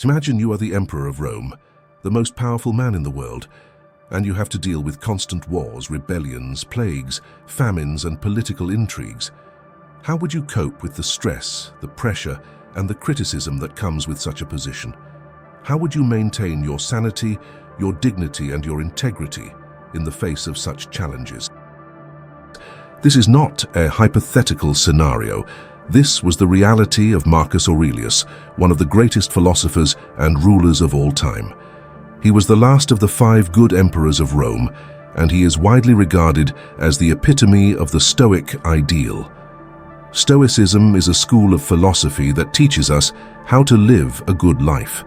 Imagine you are the Emperor of Rome, the most powerful man in the world, and you have to deal with constant wars, rebellions, plagues, famines, and political intrigues. How would you cope with the stress, the pressure, and the criticism that comes with such a position? How would you maintain your sanity, your dignity, and your integrity in the face of such challenges? This is not a hypothetical scenario. This was the reality of Marcus Aurelius, one of the greatest philosophers and rulers of all time. He was the last of the 5 good emperors of Rome, and he is widely regarded as the epitome of the Stoic ideal. Stoicism is a school of philosophy that teaches us how to live a good life,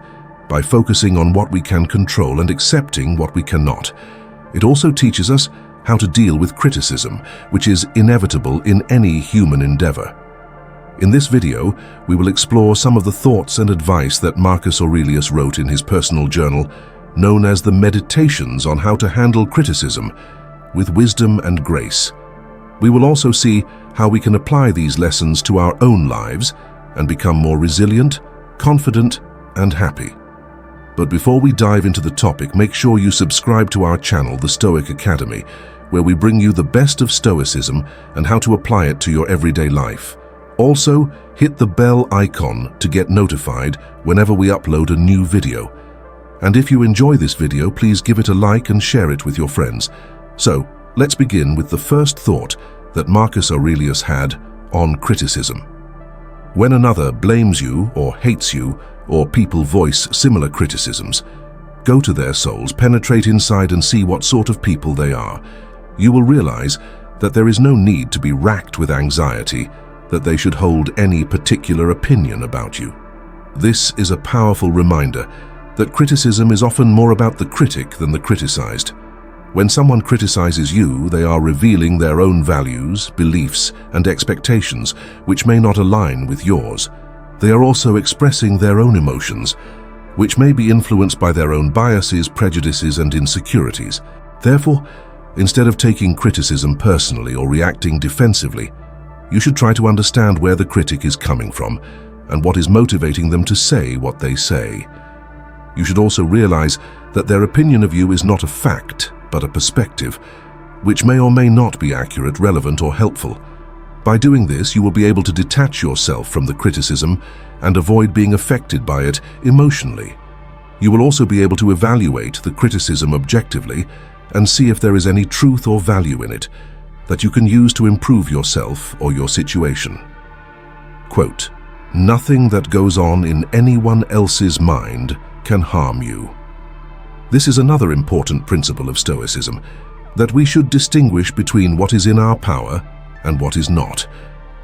by focusing on what we can control and accepting what we cannot. It also teaches us how to deal with criticism, which is inevitable in any human endeavor. In this video, we will explore some of the thoughts and advice that Marcus Aurelius wrote in his personal journal, known as the Meditations on how to handle criticism with wisdom and grace. We will also see how we can apply these lessons to our own lives and become more resilient, confident, and happy. But before we dive into the topic, make sure you subscribe to our channel, The Stoic Academy, where we bring you the best of Stoicism and how to apply it to your everyday life. Also, hit the bell icon to get notified whenever we upload a new video. And if you enjoy this video, please give it a like and share it with your friends. So, let's begin with the first thought that Marcus Aurelius had on criticism. When another blames you or hates you, or people voice similar criticisms, go to their souls, penetrate inside and see what sort of people they are. You will realize that there is no need to be racked with anxiety that they should hold any particular opinion about you. This is a powerful reminder that criticism is often more about the critic than the criticized. When someone criticizes you, they are revealing their own values, beliefs, and expectations, which may not align with yours. They are also expressing their own emotions, which may be influenced by their own biases, prejudices, and insecurities. Therefore, instead of taking criticism personally or reacting defensively, you should try to understand where the critic is coming from and what is motivating them to say what they say. You should also realize that their opinion of you is not a fact, but a perspective, which may or may not be accurate, relevant, or helpful. By doing this, you will be able to detach yourself from the criticism and avoid being affected by it emotionally. You will also be able to evaluate the criticism objectively and see if there is any truth or value in it that you can use to improve yourself or your situation. Quote, "Nothing that goes on in anyone else's mind can harm you." This is another important principle of Stoicism, that we should distinguish between what is in our power and what is not.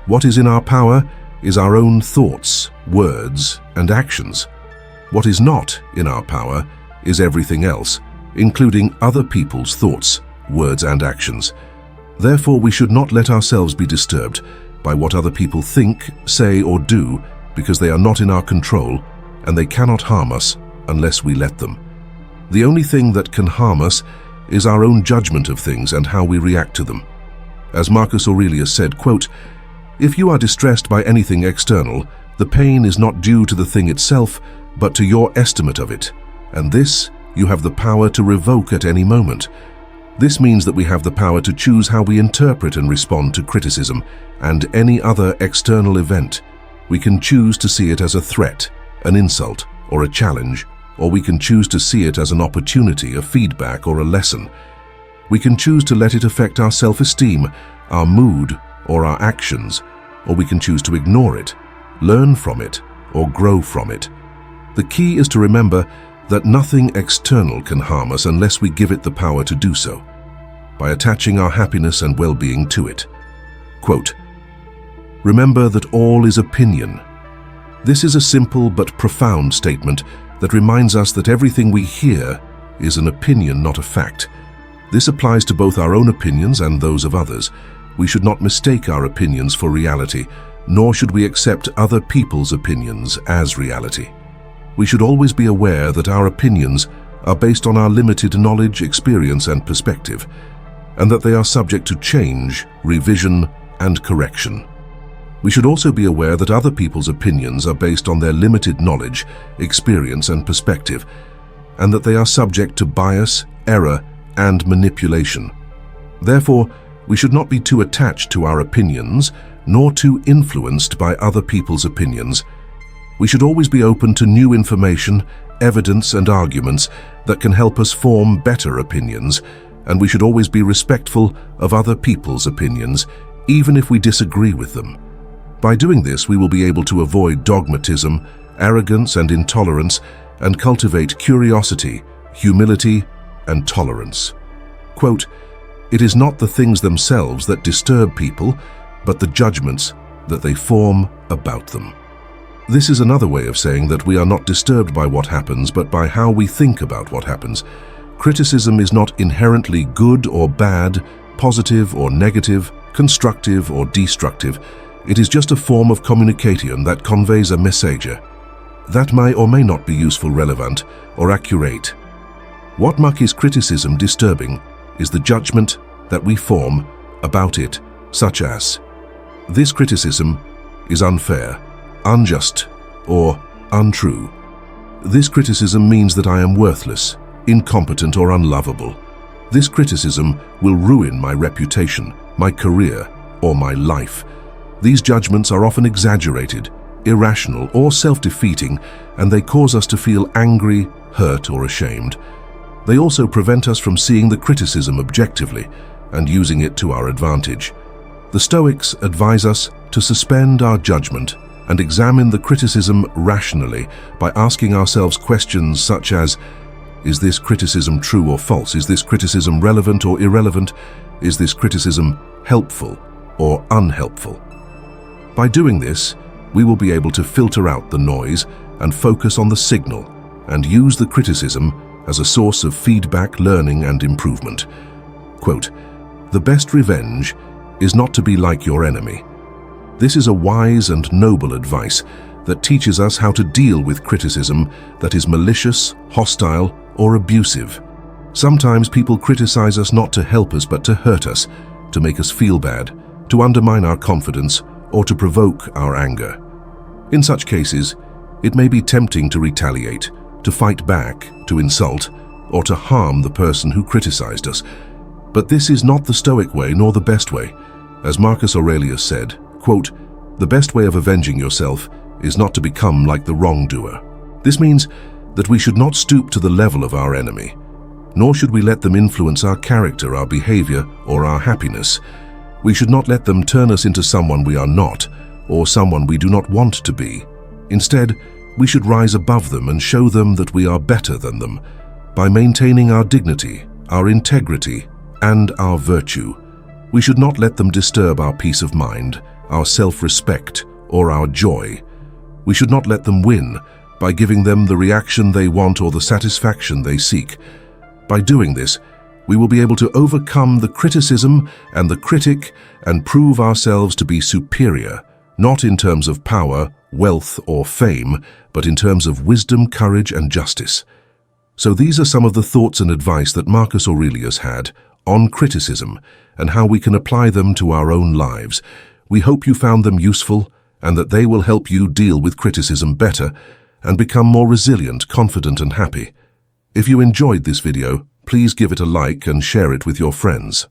What is in our power is our own thoughts, words, and actions. What is not in our power is everything else, including other people's thoughts, words, and actions. Therefore, we should not let ourselves be disturbed by what other people think, say, or do, because they are not in our control and they cannot harm us unless we let them. The only thing that can harm us is our own judgment of things and how we react to them. As Marcus Aurelius said, quote, "If you are distressed by anything external, the pain is not due to the thing itself, but to your estimate of it, and this you have the power to revoke at any moment." This means that we have the power to choose how we interpret and respond to criticism and any other external event. We can choose to see it as a threat, an insult, or a challenge, or we can choose to see it as an opportunity, a feedback, or a lesson. We can choose to let it affect our self-esteem, our mood, or our actions, or we can choose to ignore it, learn from it, or grow from it. The key is to remember that nothing external can harm us unless we give it the power to do so, by attaching our happiness and well-being to it. Quote, "Remember that all is opinion." This is a simple but profound statement that reminds us that everything we hear is an opinion, not a fact. This applies to both our own opinions and those of others. We should not mistake our opinions for reality, nor should we accept other people's opinions as reality. We should always be aware that our opinions are based on our limited knowledge, experience, and perspective, and that they are subject to change, revision, and correction. We should also be aware that other people's opinions are based on their limited knowledge, experience, and perspective, and that they are subject to bias, error, and manipulation. Therefore, we should not be too attached to our opinions, nor too influenced by other people's opinions. We should always be open to new information, evidence, and arguments that can help us form better opinions, and we should always be respectful of other people's opinions, even if we disagree with them. By doing this, we will be able to avoid dogmatism, arrogance, and intolerance, and cultivate curiosity, humility, and tolerance. Quote, "It is not the things themselves that disturb people, but the judgments that they form about them." This is another way of saying that we are not disturbed by what happens, but by how we think about what happens. Criticism is not inherently good or bad, positive or negative, constructive or destructive. It is just a form of communication that conveys a message that may or may not be useful, relevant, or accurate. What makes criticism disturbing is the judgment that we form about it, such as, "This criticism is unfair, unjust, or untrue. This criticism means that I am worthless, incompetent, or unlovable. This criticism will ruin my reputation, my career, or my life." These judgments are often exaggerated, irrational, or self-defeating, and they cause us to feel angry, hurt, or ashamed. They also prevent us from seeing the criticism objectively and using it to our advantage. The Stoics advise us to suspend our judgment and examine the criticism rationally by asking ourselves questions such as, is this criticism true or false? Is this criticism relevant or irrelevant? Is this criticism helpful or unhelpful? By doing this, we will be able to filter out the noise and focus on the signal and use the criticism as a source of feedback, learning, and improvement. Quote, "The best revenge is not to be like your enemy." This is a wise and noble advice that teaches us how to deal with criticism that is malicious, hostile, or abusive. Sometimes people criticize us not to help us but to hurt us, to make us feel bad, to undermine our confidence, or to provoke our anger. In such cases, it may be tempting to retaliate, to fight back, to insult, or to harm the person who criticized us. But this is not the Stoic way nor the best way. As Marcus Aurelius said, quote, "The best way of avenging yourself is not to become like the wrongdoer." This means that we should not stoop to the level of our enemy, nor should we let them influence our character, our behavior, or our happiness. We should not let them turn us into someone we are not, or someone we do not want to be. Instead, we should rise above them and show them that we are better than them by maintaining our dignity, our integrity, and our virtue. We should not let them disturb our peace of mind, our self-respect, or our joy. We should not let them win by giving them the reaction they want or the satisfaction they seek. By doing this, we will be able to overcome the criticism and the critic and prove ourselves to be superior, not in terms of power, wealth, or fame, but in terms of wisdom, courage, and justice. So these are some of the thoughts and advice that Marcus Aurelius had on criticism and how we can apply them to our own lives. We hope you found them useful and that they will help you deal with criticism better and become more resilient, confident, and happy. If you enjoyed this video, please give it a like and share it with your friends.